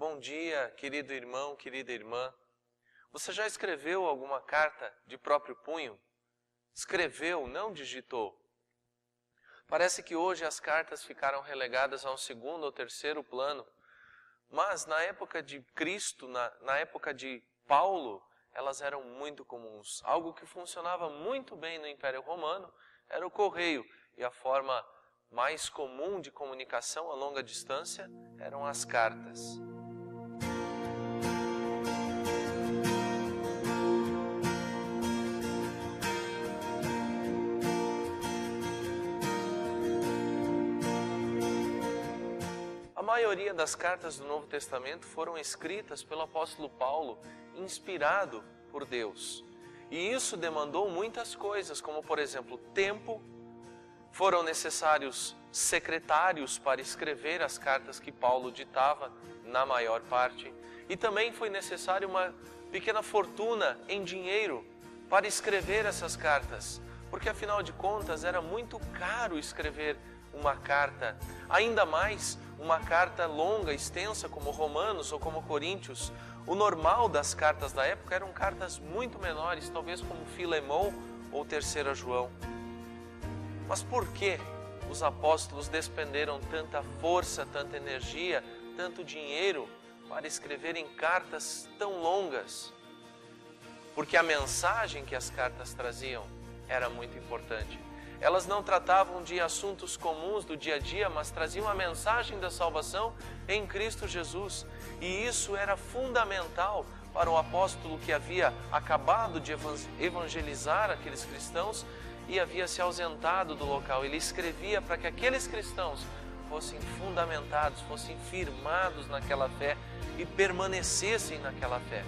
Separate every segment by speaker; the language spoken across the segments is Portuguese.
Speaker 1: Bom dia, querido irmão, querida irmã. Você já escreveu alguma carta de próprio punho? Escreveu, não digitou. Parece que hoje as cartas ficaram relegadas a um segundo ou terceiro plano, mas na época de Cristo, na época de Paulo, elas eram muito comuns. Algo que funcionava muito bem no Império Romano era o correio, e a forma mais comum de comunicação a longa distância eram as cartas. A maioria das cartas do Novo Testamento foram escritas pelo apóstolo Paulo, inspirado por Deus. E isso demandou muitas coisas, como por exemplo, tempo. Foram necessários secretários para escrever as cartas que Paulo ditava, na maior parte. E também foi necessário uma pequena fortuna em dinheiro para escrever essas cartas, porque afinal de contas era muito caro escrever uma carta, ainda mais uma carta longa, extensa, como Romanos ou como Coríntios. O normal das cartas da época eram cartas muito menores, talvez como Filemão ou 3 João. Mas por que os apóstolos despenderam tanta força, tanta energia, tanto dinheiro para escreverem cartas tão longas? Porque a mensagem que as cartas traziam era muito importante. Elas não tratavam de assuntos comuns do dia a dia, mas traziam a mensagem da salvação em Cristo Jesus. E isso era fundamental para o apóstolo que havia acabado de evangelizar aqueles cristãos e havia se ausentado do local. Ele escrevia para que aqueles cristãos fossem fundamentados, fossem firmados naquela fé e permanecessem naquela fé.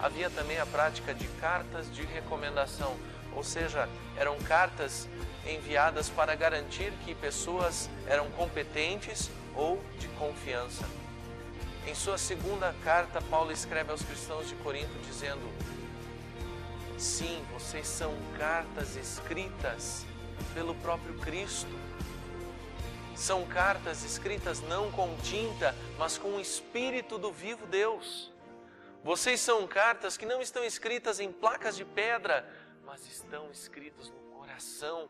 Speaker 1: Havia também a prática de cartas de recomendação, ou seja, eram cartas enviadas para garantir que pessoas eram competentes ou de confiança. Em sua segunda carta, Paulo escreve aos cristãos de Corinto dizendo: sim, vocês são cartas escritas pelo próprio Cristo. São cartas escritas não com tinta, mas com o Espírito do vivo Deus. Vocês são cartas que não estão escritas em placas de pedra, mas estão escritas no coração.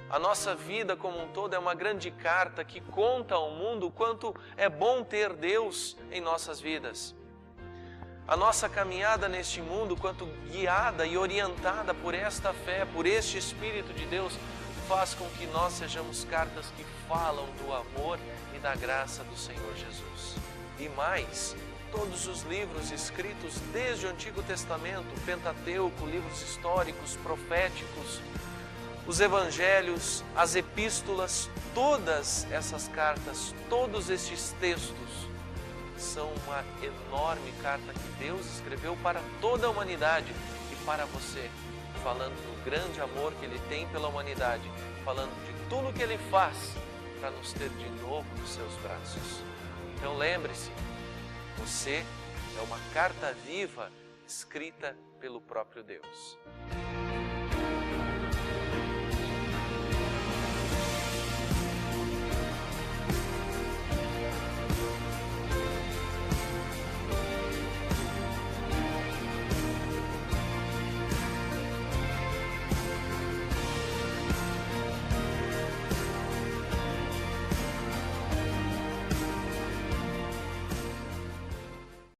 Speaker 1: A nossa vida como um todo é uma grande carta que conta ao mundo o quanto é bom ter Deus em nossas vidas. A nossa caminhada neste mundo, quanto guiada e orientada por esta fé, por este Espírito de Deus, faz com que nós sejamos cartas que falam do amor e da graça do Senhor Jesus. E mais, todos os livros escritos desde o Antigo Testamento, Pentateuco, livros históricos, proféticos, os evangelhos, as epístolas, todas essas cartas, todos estes textos são uma enorme carta que Deus escreveu para toda a humanidade e para você, falando do grande amor que Ele tem pela humanidade, falando de tudo que Ele faz para nos ter de novo nos seus braços. Então lembre-se, você é uma carta viva escrita pelo próprio Deus.